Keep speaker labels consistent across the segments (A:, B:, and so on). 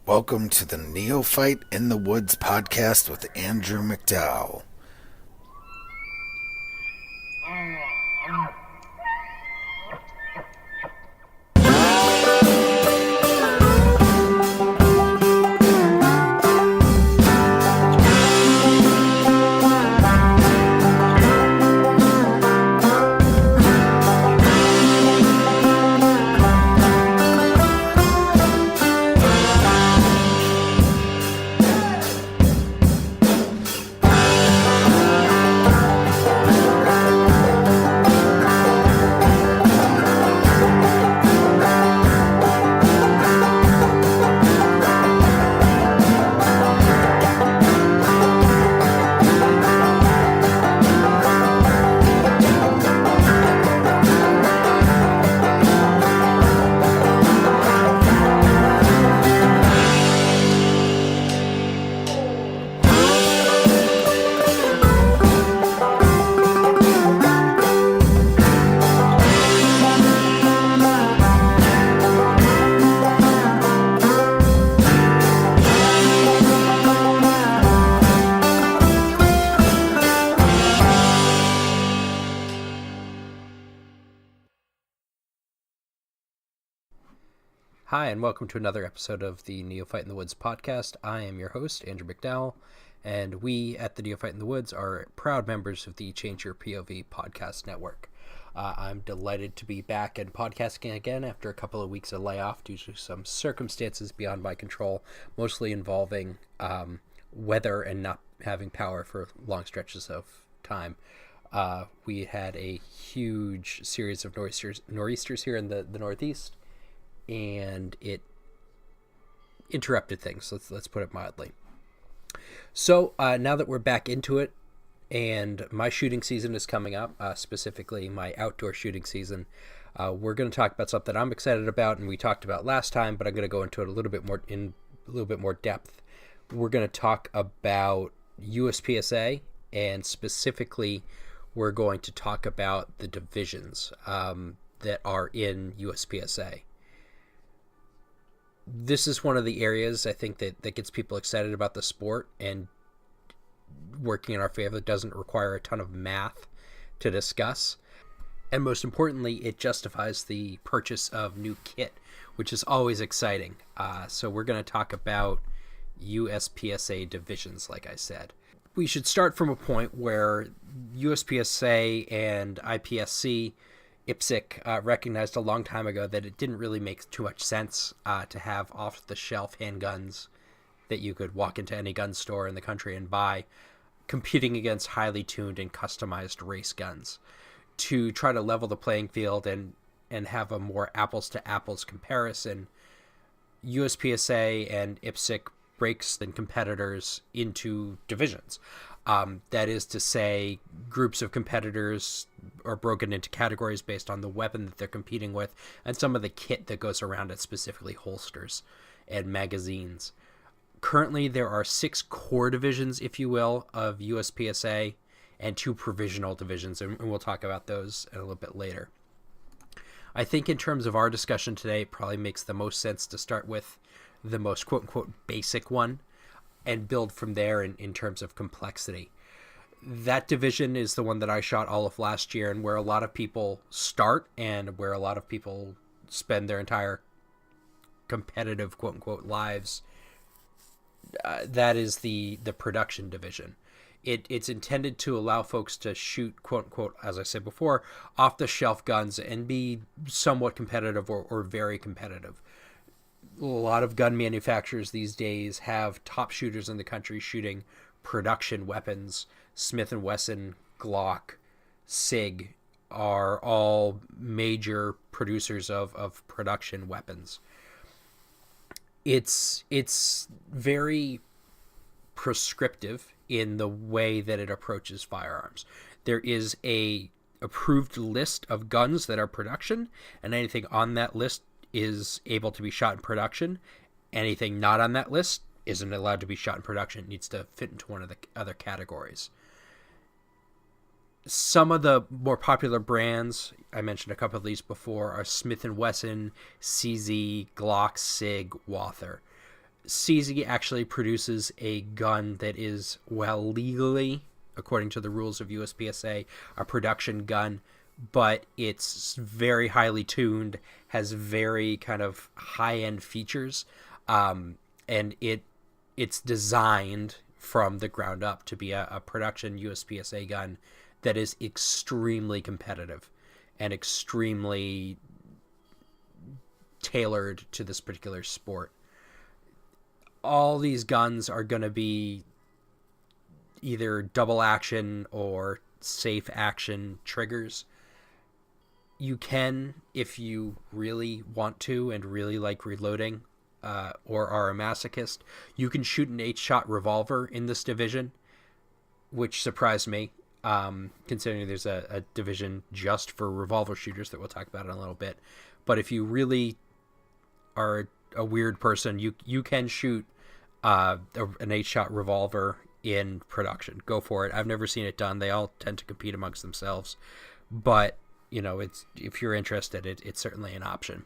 A: Welcome to the Neophyte in the Woods podcast with Andrew McDowell.
B: Hi, and welcome to another episode of the Neophyte in the Woods podcast. I am your host, Andrew McDowell, and we at the Neophyte in the Woods are proud members of the Change Your POV podcast network. I'm delighted to be back and podcasting again after a couple of weeks of layoff due to some circumstances beyond my control, mostly involving weather and not having power for long stretches of time. We had a huge series of nor'easters here in the Northeast, and it interrupted things. Let's put it mildly. So now that we're back into it, and my shooting season is coming up, specifically my outdoor shooting season, we're going to talk about something I'm excited about, and we talked about last time, but I'm going to go into it a little bit more depth. We're going to talk about USPSA, and specifically, we're going to talk about the divisions that are in USPSA. This is one of the areas I think that gets people excited about the sport, and working in our favor. It doesn't require a ton of math to discuss. And most importantly, it justifies the purchase of new kit, which is always exciting. So we're going to talk about USPSA divisions, like I said. We should start from a point where USPSA and IPSC recognized a long time ago that it didn't really make too much sense to have off-the-shelf handguns that you could walk into any gun store in the country and buy, competing against highly tuned and customized race guns. To try to level the playing field and have a more apples-to-apples comparison, USPSA and IPSC breaks the competitors into divisions. That is to say, groups of competitors are broken into categories based on the weapon that they're competing with and some of the kit that goes around it, specifically holsters and magazines. Currently, there are 6 core divisions, if you will, of USPSA and 2 provisional divisions, and we'll talk about those a little bit later. I think in terms of our discussion today, it probably makes the most sense to start with the most quote-unquote basic one and build from there in terms of complexity. That division is the one that I shot all of last year, and where a lot of people start and where a lot of people spend their entire competitive quote-unquote lives. That is the production division. It's intended to allow folks to shoot, quote-unquote, as I said before, off-the-shelf guns and be somewhat competitive or very competitive. A lot of gun manufacturers these days have top shooters in the country shooting production weapons. Smith & Wesson, Glock, SIG are all major producers of production weapons. It's very prescriptive in the way that it approaches firearms. There is a approved list of guns that are production, and anything on that list is able to be shot in production. Anything not on that list isn't allowed to be shot in production. It needs to fit into one of the other categories. Some of the more popular brands, I mentioned a couple of these before, are Smith & Wesson, CZ, Glock, SIG, Walther. CZ actually produces a gun that is, well, legally, according to the rules of USPSA, a production gun, but it's very highly tuned, has very kind of high-end features, and it's designed from the ground up to be a production USPSA gun that is extremely competitive and extremely tailored to this particular sport. All these guns are going to be either double action or safe action triggers. You can, if you really want to and really like reloading, or are a masochist, you can shoot an 8-shot revolver in this division, which surprised me, considering there's a division just for revolver shooters that we'll talk about in a little bit. But if you really are a weird person, you can shoot an 8-shot revolver in production. Go for it. I've never seen it done. They all tend to compete amongst themselves, but it's, if you're interested, it's certainly an option.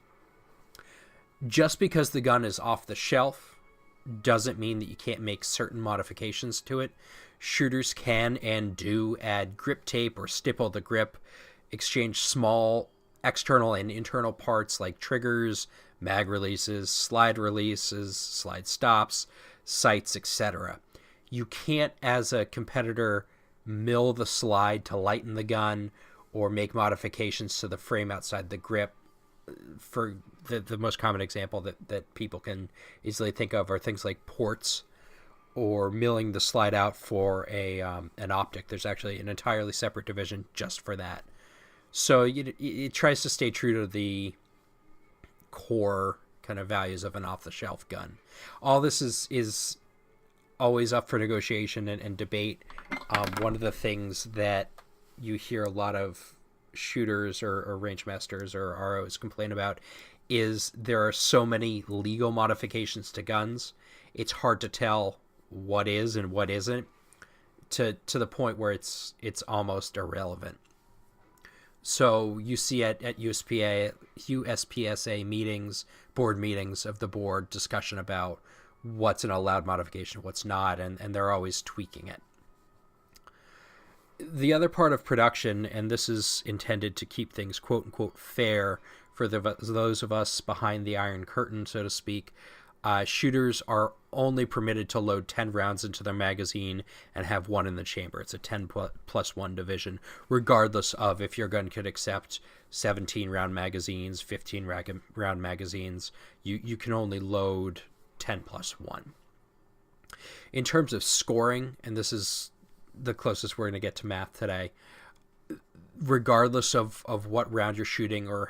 B: Just because the gun is off the shelf doesn't mean that you can't make certain modifications to it. Shooters can and do add grip tape or stipple the grip, exchange small external and internal parts like triggers, mag releases, slide stops, sights, etc. You can't, as a competitor, mill the slide to lighten the gun or make modifications to the frame outside the grip. For the most common example that people can easily think of are things like ports or milling the slide out for an optic. There's actually an entirely separate division just for that. So it tries to stay true to the core kind of values of an off-the-shelf gun. All this is always up for negotiation and debate. One of the things that you hear a lot of shooters or range masters or ROs complain about is there are so many legal modifications to guns, it's hard to tell what is and what isn't, to the point where it's almost irrelevant. So you see at USPSA meetings, board meetings of the board, discussion about what's an allowed modification, what's not, and they're always tweaking it. The other part of production, and this is intended to keep things quote-unquote fair for those of us behind the Iron Curtain, so to speak, shooters are only permitted to load 10 rounds into their magazine and have one in the chamber. It's a 10 plus 1 division, regardless of if your gun could accept 17-round magazines, 15-round magazines. You can only load 10 plus 1. In terms of scoring, and this is the closest we're going to get to math today, regardless of what round you're shooting or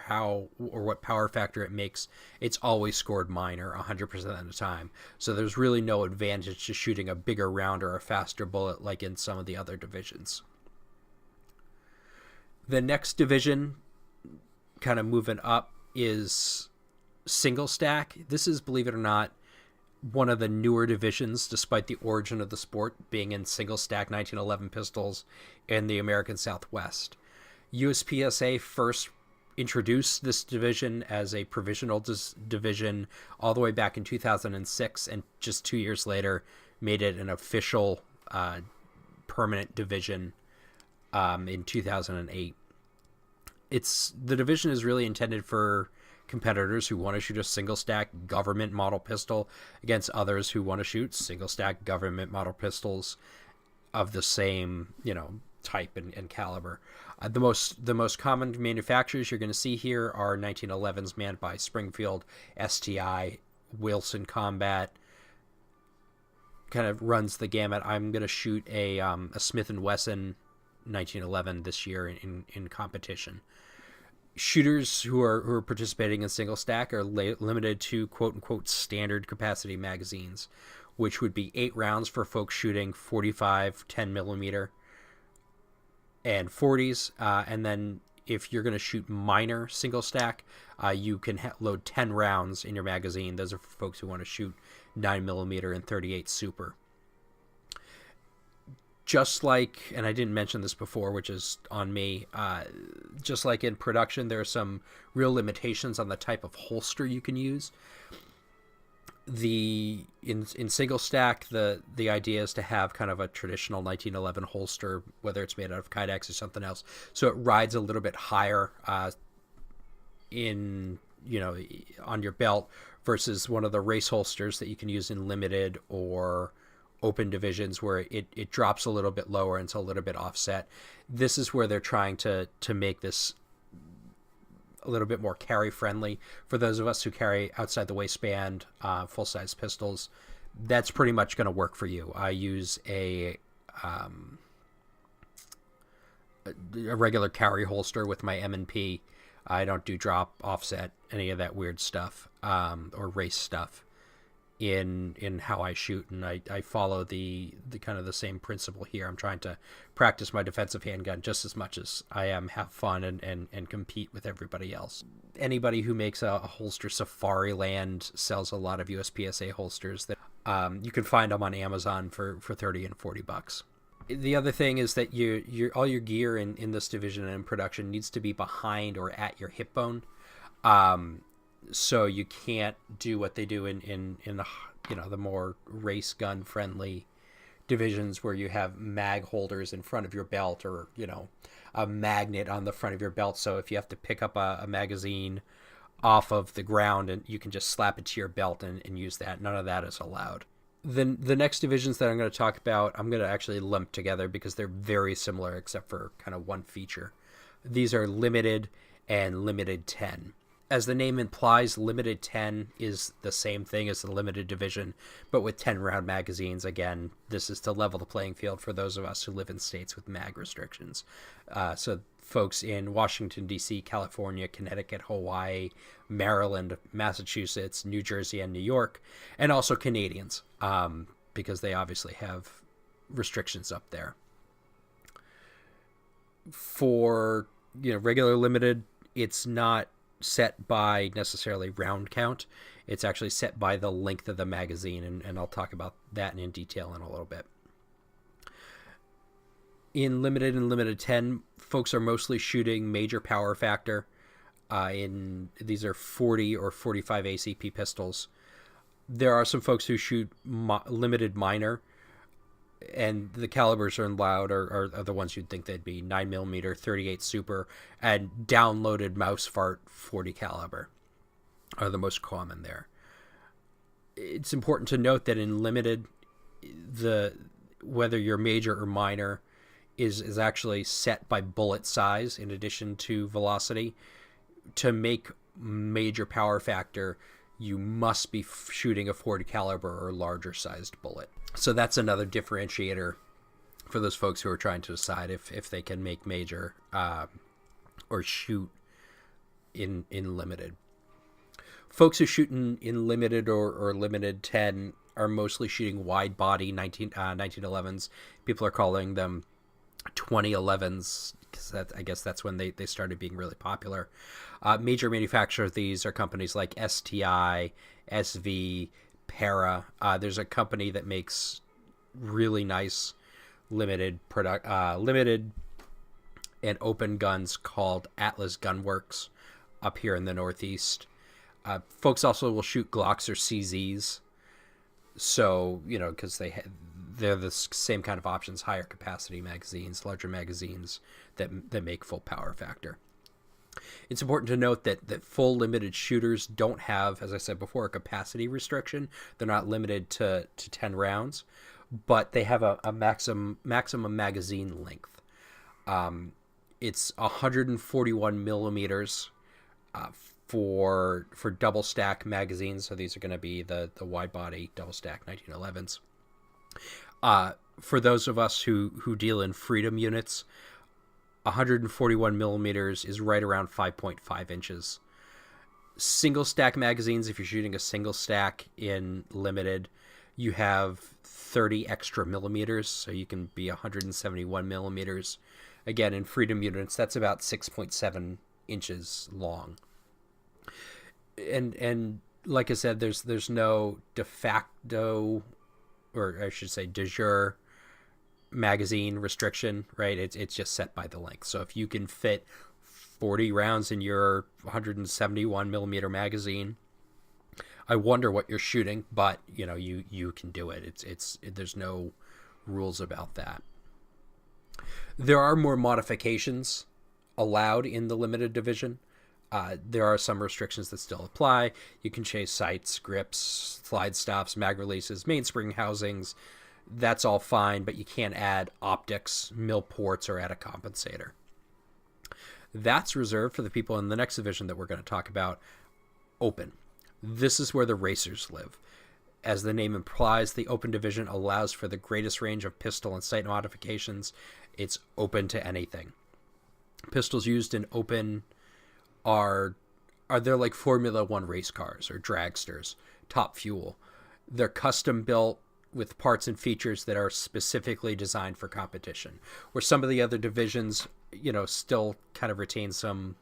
B: what power factor it makes, it's always scored minor 100% of the time. So there's really no advantage to shooting a bigger round or a faster bullet like in some of the other divisions. The next division, kind of moving up, is single stack. This is, believe it or not, one of the newer divisions, despite the origin of the sport being in single stack 1911 pistols in the American Southwest. USPSA first introduced this division as a provisional division all the way back in 2006, and just 2 years later made it an official permanent division in 2008. The division is really intended for competitors who want to shoot a single stack government model pistol against others who want to shoot single stack government model pistols of the same type and caliber. The most common manufacturers you're going to see here are 1911s manned by Springfield, STI, Wilson Combat. Kind of runs the gamut. I'm going to shoot a Smith & Wesson 1911 this year in competition. Shooters who are participating in single stack are limited to quote-unquote standard capacity magazines, which would be 8 rounds for folks shooting 45, 10 millimeter, and 40s. And then if you're going to shoot minor single stack, you can load 10 rounds in your magazine. Those are for folks who want to shoot 9 millimeter and 38 super. Just like, and I didn't mention this before, which is on me, just like in production, there are some real limitations on the type of holster you can use. In single stack, the idea is to have kind of a traditional 1911 holster, whether it's made out of Kydex or something else, so it rides a little bit higher in on your belt versus one of the race holsters that you can use in limited or open divisions, where it drops a little bit lower and it's a little bit offset. This is where they're trying to make this a little bit more carry friendly for those of us who carry outside the waistband full size pistols. That's pretty much going to work for you. I use a regular carry holster with my M&P. I don't do drop, offset, any of that weird stuff or race stuff in how I shoot, and I follow the kind of the same principle here. I'm trying to practice my defensive handgun just as much as I am have fun and compete with everybody else. Anybody who makes a holster, Safariland sells a lot of USPSA holsters that you can find them on Amazon for $30 and $40. The other thing is that all your gear in this division and in production needs to be behind or at your hip bone. So you can't do what they do in the the more race gun friendly divisions, where you have mag holders in front of your belt, or a magnet on the front of your belt. So if you have to pick up a magazine off of the ground, and you can just slap it to your belt and use that. None of that is allowed. Then the next divisions that I'm going to talk about, I'm going to actually lump together because they're very similar except for kind of one feature. These are limited and limited 10. As the name implies, limited 10 is the same thing as the limited division, but with 10 round magazines. Again, this is to level the playing field for those of us who live in states with mag restrictions. So folks in Washington, D.C., California, Connecticut, Hawaii, Maryland, Massachusetts, New Jersey, and New York, and also Canadians, because they obviously have restrictions up there. For regular limited, it's not set by necessarily round count. It's actually set by the length of the magazine, and I'll talk about that in detail in a little bit. In limited and limited 10, folks are mostly shooting major power factor. These are 40 or 45 ACP pistols. There are some folks who shoot limited minor, and the calibers are allowed are the ones you'd think they'd be: 9mm, 38 Super, and downloaded mouse fart 40 caliber are the most common there. It's important to note that in limited, whether you're major or minor is actually set by bullet size in addition to velocity. To make major power factor, you must be shooting a 40 caliber or larger sized bullet. So that's another differentiator for those folks who are trying to decide if they can make major or shoot in limited. Folks who shoot in limited or limited 10 are mostly shooting wide body 1911s. People are calling them 2011s, because I guess that's when they started being really popular. Major manufacturers of these are companies like STI, SV, Para. There's a company that makes really nice limited and open guns called Atlas Gunworks up here in the Northeast. Folks also will shoot Glocks or CZs, so because they're the same kind of options: higher capacity magazines, larger magazines that make full power factor. It's important to note that full limited shooters don't have, as I said before, a capacity restriction. They're not limited to 10 rounds, but they have a maximum magazine length. It's 141 millimeters for double stack magazines. So these are going to be the wide body double stack 1911s. For those of us who deal in freedom units, 141 millimeters is right around 5.5 inches. Single stack magazines, if you're shooting a single stack in limited, you have 30 extra millimeters, so you can be 171 millimeters. Again, in freedom units, that's about 6.7 inches long. And like I said, there's no de facto, or I should say de jure, magazine restriction, right? It's just set by the length. So if you can fit 40 rounds in your 171 millimeter magazine, I wonder what you're shooting, but you can do it. There's no rules about that. There are more modifications allowed in the limited division. There are some restrictions that still apply. You can change sights, grips, slide stops, mag releases, mainspring housings. That's all fine, but you can't add optics, mill ports, or add a compensator. That's reserved for the people in the next division that we're going to talk about, open. This is where the racers live. As the name implies, the open division allows for the greatest range of pistol and sight modifications. It's open to anything. Pistols used in open are they're like Formula One race cars or dragsters, top fuel. They're custom built with parts and features that are specifically designed for competition. Where some of the other divisions, still kind of retain some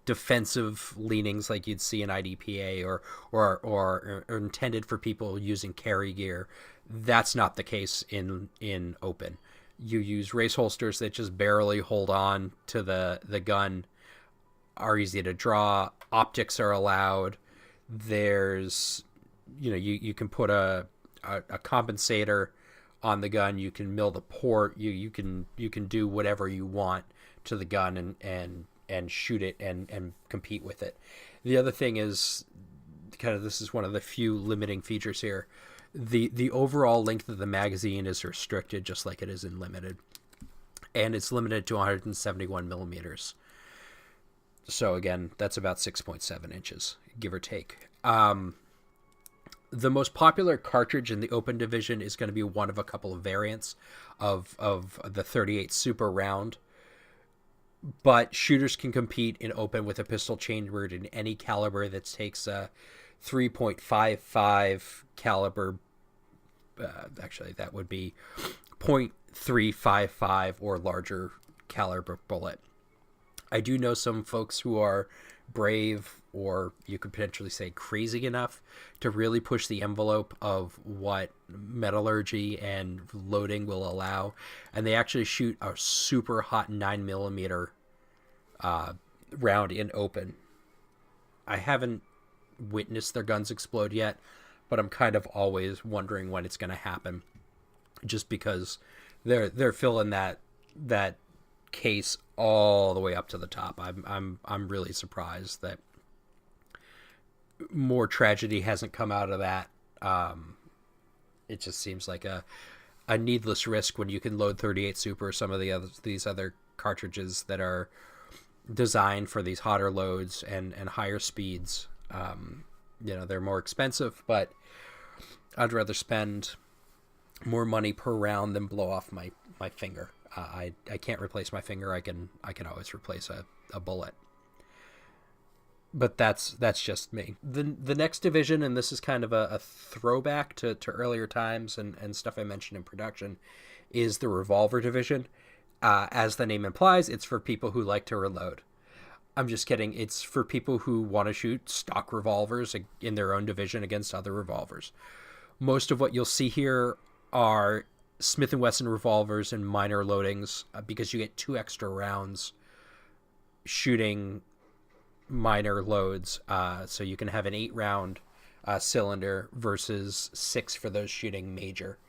B: defensive leanings like you'd see in IDPA or intended for people using carry gear. That's not the case in open. You use race holsters that just barely hold on to the gun, are easy to draw. Optics are allowed. There's, you can put a compensator on the gun. You can mill the port. You can do whatever you want to the gun and shoot it and compete with it. The other thing is this is one of the few limiting features here. The overall length of the magazine is restricted, just like it is in limited, and it's limited to 171 millimeters. So again, that's about 6.7 inches, give or take. The most popular cartridge in the open division is going to be one of a couple of variants of the 38 Super Round. But shooters can compete in open with a pistol chambered in any caliber that takes a 3.55 caliber. Actually, that would be .355 or larger caliber bullet. I do know some folks who are brave, or you could potentially say crazy enough, to really push the envelope of what metallurgy and loading will allow, and they actually shoot a super hot 9mm round in open. I haven't witnessed their guns explode yet, but I'm kind of always wondering when it's going to happen, just because they're filling that case all the way up to the top. I'm really surprised that more tragedy hasn't come out of that. It just seems like a needless risk when you can load 38 Super or some of these other cartridges that are designed for these hotter loads and higher speeds. They're more expensive, but I'd rather spend more money per round than blow off my finger. I can't replace my finger. I can always replace a bullet. But that's just me. The next division, and this is kind of a throwback to earlier times and stuff I mentioned in production, is the Revolver division. As the name implies, it's for people who like to reload. I'm just kidding. It's for people who want to shoot stock revolvers in their own division against other revolvers. Most of what you'll see here are Smith & Wesson revolvers and minor loadings, because you get 2 extra rounds shooting minor loads. So you can have an 8-round cylinder versus 6 for those shooting major.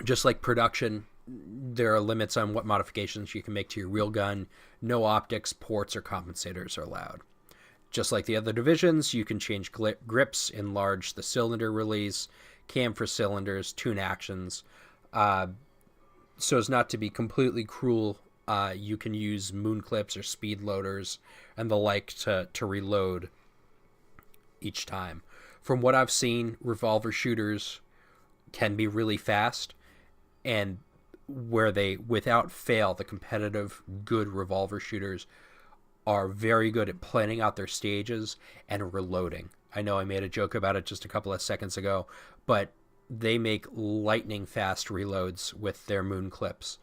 B: Just like production, there are limits on what modifications you can make to your real gun. No optics, ports, or compensators are allowed. Just like the other divisions, you can change grips, enlarge the cylinder release, camfer cylinders, tune actions. So as not to be completely cruel, you can use moon clips or speed loaders and the like to reload each time. From what I've seen, revolver shooters can be really fast, and where they, without fail, the competitive good revolver shooters are very good at planning out their stages and reloading. I know I made a joke about it just a couple of seconds ago, but they make lightning fast reloads with their moon clips,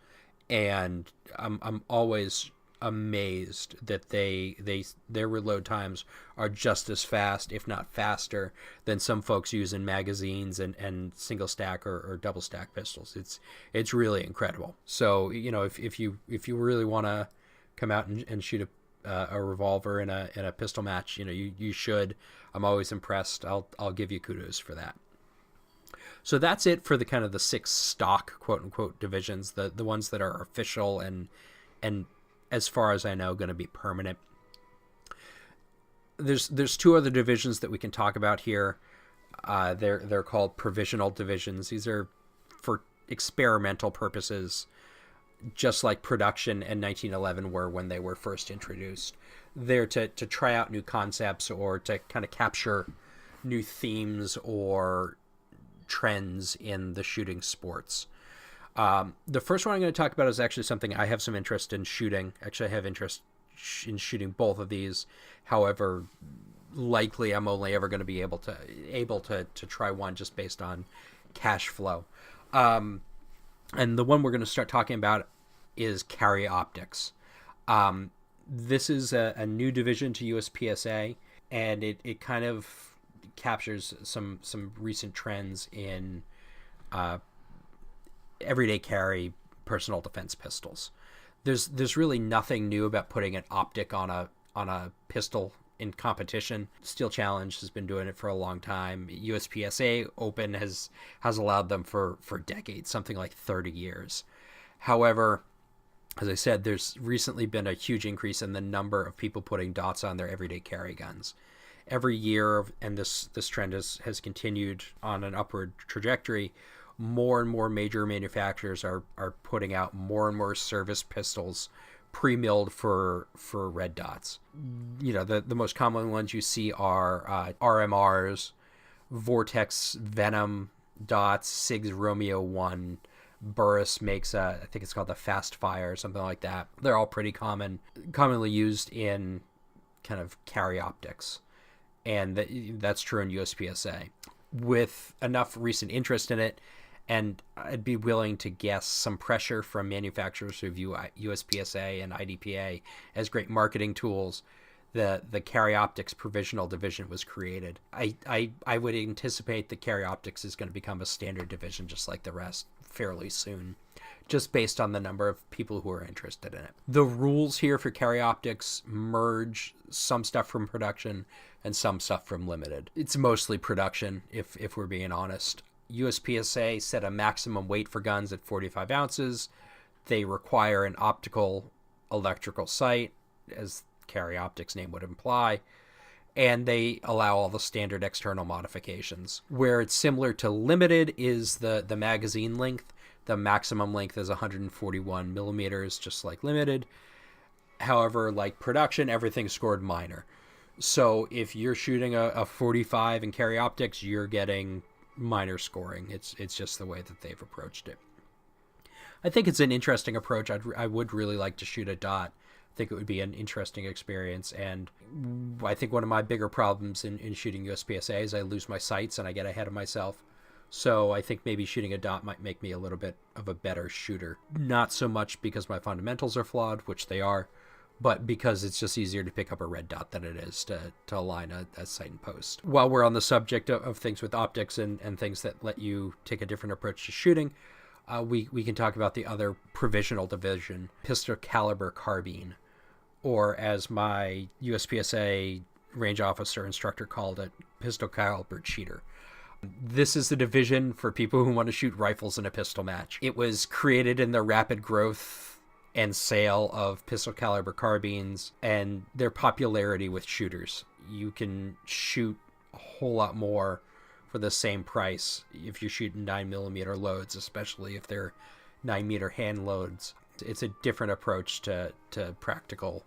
B: and I'm always amazed that their reload times are just as fast, if not faster, than some folks use in magazines and single stack or double stack pistols. It's really incredible. So if you really want to come out and shoot a revolver in a pistol match, you should. I'm always impressed. I'll give you kudos for that. So that's it for the kind of the 6 stock quote unquote divisions, the ones that are official and as far as I know going to be permanent. There's 2 other divisions that we can talk about here. They're called provisional divisions. These are for experimental purposes, just like production and 1911 were when they were first introduced. They're to try out new concepts or to kind of capture new themes or trends in the shooting sports. The first one I'm going to talk about is actually something I have some interest in shooting. Actually, I have interest in shooting both of these. However, likely I'm only ever going to be able to try one just based on cash flow. And the one we're going to start talking about is carry optics. This is a new division to USPSA, and it kind of captures some recent trends in everyday carry personal defense pistols. There's really nothing new about putting an optic on a pistol in competition. Steel Challenge has been doing it for a long time. USPSA Open has allowed them for decades, something like 30 years. However, as I said, there's recently been a huge increase in the number of people putting dots on their everyday carry guns. Every year, and this trend has continued on an upward trajectory, more and more major manufacturers are putting out more and more service pistols pre-milled for red dots. The most common ones you see are RMRs, Vortex Venom dots, SIG's Romeo 1, Burris makes I think it's called the Fast Fire or something like that. They're all pretty commonly used in kind of carry optics, and that's true in USPSA. With enough recent interest in it, and I'd be willing to guess some pressure from manufacturers who view USPSA and IDPA as great marketing tools, the Carry Optics Provisional Division was created. I would anticipate that Carry Optics is going to become a standard division just like the rest fairly soon, just based on the number of people who are interested in it. The rules here for Carry Optics merge some stuff from production and some stuff from limited. It's mostly production, if we're being honest. USPSA set a maximum weight for guns at 45 ounces. They require an optical electrical sight, as Carry Optics name would imply, and they allow all the standard external modifications. Where it's similar to limited is the magazine length. The maximum length is 141 millimeters, just like limited. However, like production, everything's scored minor. So if you're shooting a 45 in Carry Optics, you're getting minor scoring. It's just the way that they've approached it. I think it's an interesting approach. I would really like to shoot a dot. I think it would be an interesting experience, and I think one of my bigger problems in shooting USPSA is I lose my sights and I get ahead of myself. So I think maybe shooting a dot might make me a little bit of a better shooter. Not so much because my fundamentals are flawed, which they are, but because it's just easier to pick up a red dot than it is to align a sight and post. While we're on the subject of things with optics and things that let you take a different approach to shooting, we can talk about the other provisional division, pistol caliber carbine, or as my USPSA range officer instructor called it, pistol caliber cheater. This is the division for people who want to shoot rifles in a pistol match. It was created in the rapid growth and sale of pistol caliber carbines and their popularity with shooters. You can shoot a whole lot more for the same price if you're shooting 9mm loads, especially if they're 9-meter hand loads. It's a different approach to practical,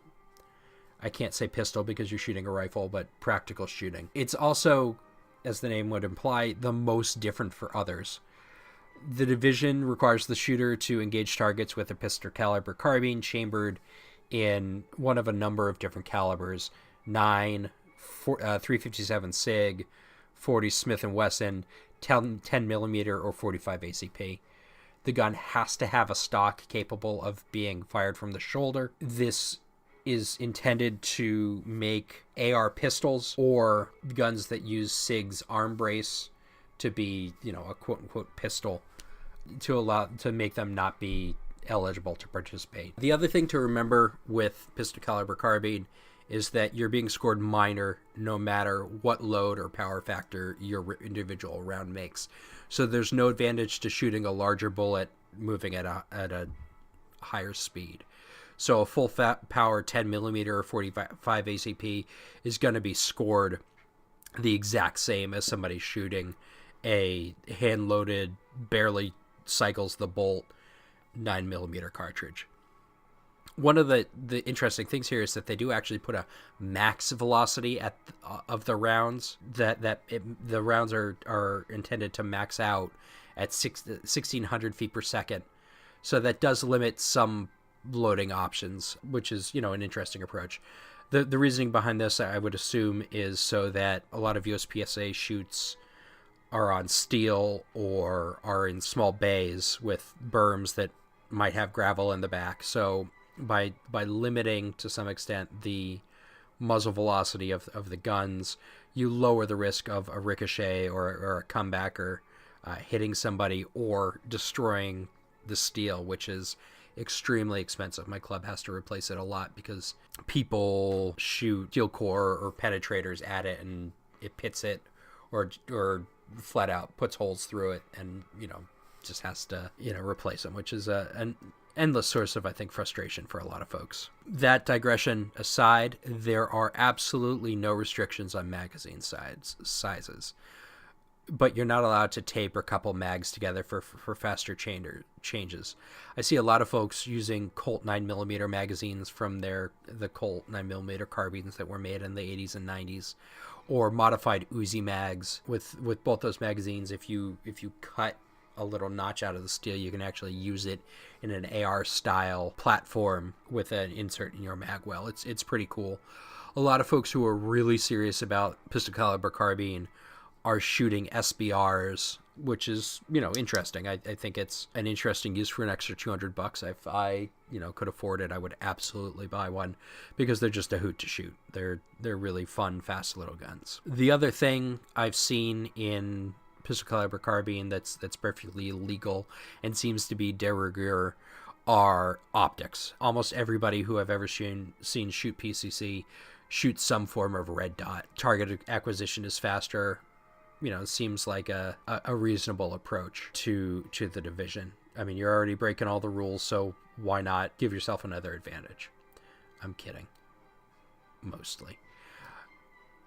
B: I can't say pistol because you're shooting a rifle, but practical shooting. It's also, as the name would imply, the most different for others. The division requires the shooter to engage targets with a pistol caliber carbine chambered in one of a number of different calibers: 9, 357 SIG, 40 Smith & Wesson, 10mm, or 45 ACP. The gun has to have a stock capable of being fired from the shoulder. This is intended to make AR pistols or guns that use SIG's arm brace to be, a quote-unquote pistol, to make them not be eligible to participate. The other thing to remember with pistol caliber carbine is that you're being scored minor no matter what load or power factor your individual round makes. So there's no advantage to shooting a larger bullet moving at a higher speed. So a full power 10 millimeter or 45 ACP is going to be scored the exact same as somebody shooting a hand-loaded, barely cycles the bolt 9 millimeter cartridge. One of the interesting things here is that they do actually put a max velocity of the rounds. The rounds are intended to max out at 1,600 feet per second. So that does limit some loading options, which is, an interesting approach. The reasoning behind this, I would assume, is so that a lot of USPSA shoots are on steel or are in small bays with berms that might have gravel in the back. So by limiting to some extent the muzzle velocity of the guns, you lower the risk of a ricochet or a comebacker hitting somebody or destroying the steel, which is extremely expensive. My club has to replace it a lot because people shoot steel core or penetrators at it and it pits it or flat out puts holes through it and just has to replace them, which is an endless source of, I think, frustration for a lot of folks. That digression aside, there are absolutely no restrictions on magazine sizes, but you're not allowed to tape or couple mags together for faster changes. I see a lot of folks using Colt 9mm magazines from the Colt 9mm carbines that were made in the 80s and 90s, or modified Uzi mags. With both those magazines, if you cut a little notch out of the steel, you can actually use it in an AR style platform with an insert in your mag well. It's pretty cool. A lot of folks who are really serious about pistol caliber carbine are shooting SBRs, which is, interesting. I think it's an interesting use for an extra $200. If I, could afford it, I would absolutely buy one because they're just a hoot to shoot. They're really fun, fast little guns. The other thing I've seen in pistol caliber carbine that's perfectly legal and seems to be de rigueur are optics. Almost everybody who I've ever seen shoot PCC shoots some form of red dot. Target acquisition is faster. Seems like a reasonable approach to the division. I mean, you're already breaking all the rules, so why not give yourself another advantage? I'm kidding. Mostly.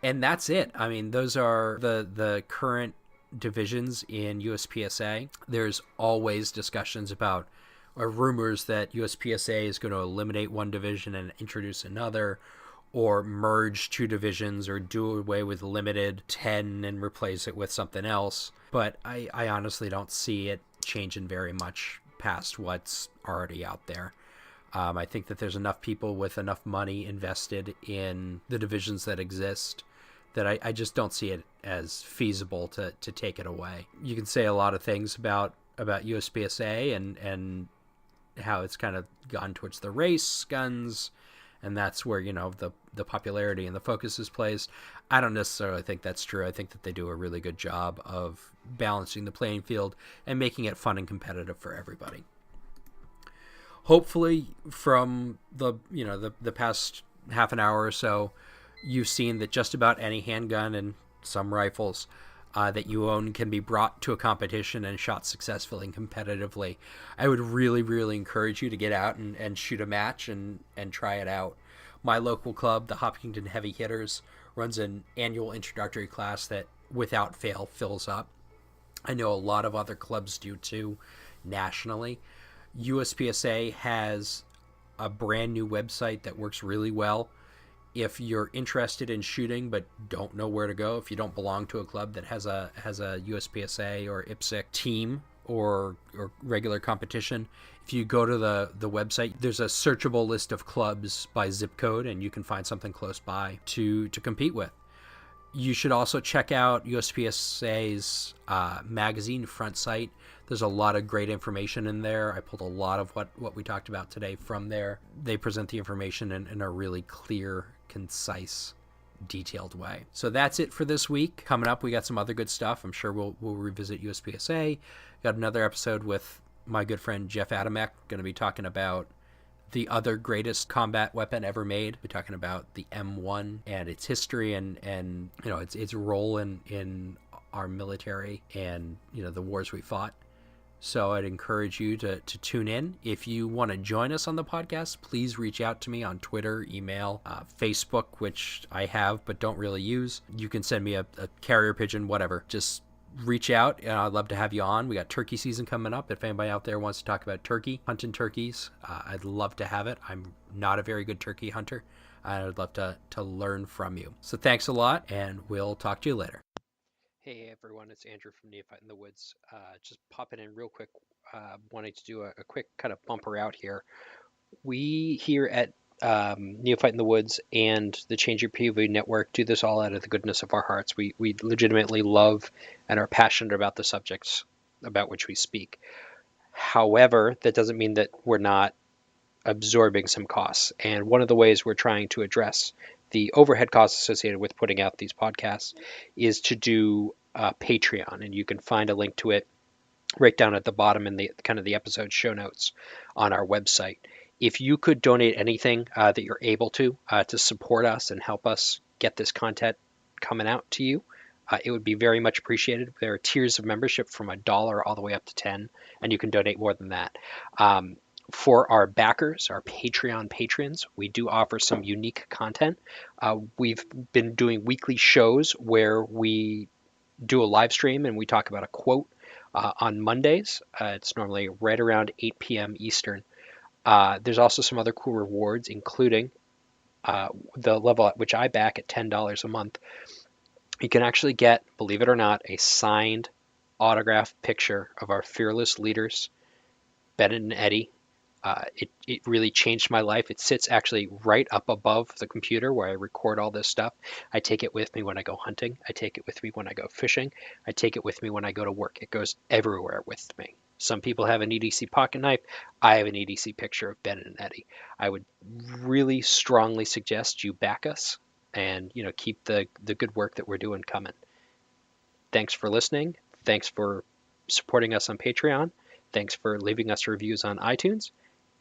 B: And that's it. I mean, those are the current divisions in USPSA. There's always discussions about or rumors that USPSA is going to eliminate one division and introduce another, or merge two divisions, or do away with limited 10 and replace it with something else. But I honestly don't see it changing very much past what's already out there. I think that there's enough people with enough money invested in the divisions that exist that I just don't see it as feasible to take it away. You can say a lot of things about USPSA and how it's kind of gone towards the race guns, and that's where, the popularity and the focus is placed. I don't necessarily think that's true. I think that they do a really good job of balancing the playing field and making it fun and competitive for everybody. Hopefully, from the past half an hour or so, you've seen that just about any handgun and some rifles that you own can be brought to a competition and shot successfully and competitively. I would really, really encourage you to get out and shoot a match and try it out. My local club, the Hopkinton Heavy Hitters, runs an annual introductory class that without fail fills up. I know a lot of other clubs do too, nationally. USPSA has a brand new website that works really well. If you're interested in shooting but don't know where to go, if you don't belong to a club that has a USPSA or IPSC team or regular competition, if you go to the website, there's a searchable list of clubs by zip code, and you can find something close by to compete with. You should also check out USPSA's magazine front site. There's a lot of great information in there. I pulled a lot of what we talked about today from there. They present the information in a really clear, concise, detailed way. So that's it for this week. Coming up, we got some other good stuff. I'm sure we'll revisit USPSA. Got another episode with my good friend Jeff Adamek, going to be talking about the other greatest combat weapon ever made. We're talking about the M1 and its history and its role in our military and the wars we fought. So I'd encourage you to tune in. If you want to join us on the podcast, please reach out to me on Twitter, email, Facebook, which I have but don't really use. You can send me a carrier pigeon, whatever. Just reach out, and I'd love to have you on. We got turkey season coming up. If anybody out there wants to talk about turkey, hunting turkeys, I'd love to have it. I'm not a very good turkey hunter. I'd love to learn from you. So thanks a lot, and we'll talk to you later. Hey everyone, it's Andrew from Neophyte in the Woods. Just popping in real quick, wanting to do a quick kind of bumper out here. We here at Neophyte in the Woods and the Change Your POV Network do this all out of the goodness of our hearts. We legitimately love and are passionate about the subjects about which we speak. However, that doesn't mean that we're not absorbing some costs. And one of the ways we're trying to address the overhead costs associated with putting out these podcasts is to do Patreon. And you can find a link to it right down at the bottom in the kind of the episode show notes on our website. If you could donate anything that you're able to support us and help us get this content coming out to you, it would be very much appreciated. There are tiers of membership from $1 all the way up to $10, and you can donate more than that. For our backers, our Patreon patrons, we do offer some unique content. We've been doing weekly shows where we do a live stream and we talk about a quote on Mondays. It's normally right around 8 p.m. Eastern. There's also some other cool rewards, including the level at which I back at $10 a month. You can actually get, believe it or not, a signed autographed picture of our fearless leaders, Bennett and Eddie. It really changed my life. It sits actually right up above the computer where I record all this stuff. I take it with me when I go hunting. I take it with me when I go fishing. I take it with me when I go to work. It goes everywhere with me. Some people have an EDC pocket knife. I have an EDC picture of Bennett and Eddie. I would really strongly suggest you back us and keep the good work that we're doing coming. Thanks for listening. Thanks for supporting us on Patreon. Thanks for leaving us reviews on iTunes.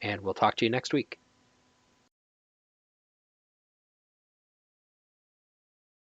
B: And we'll talk to you next week.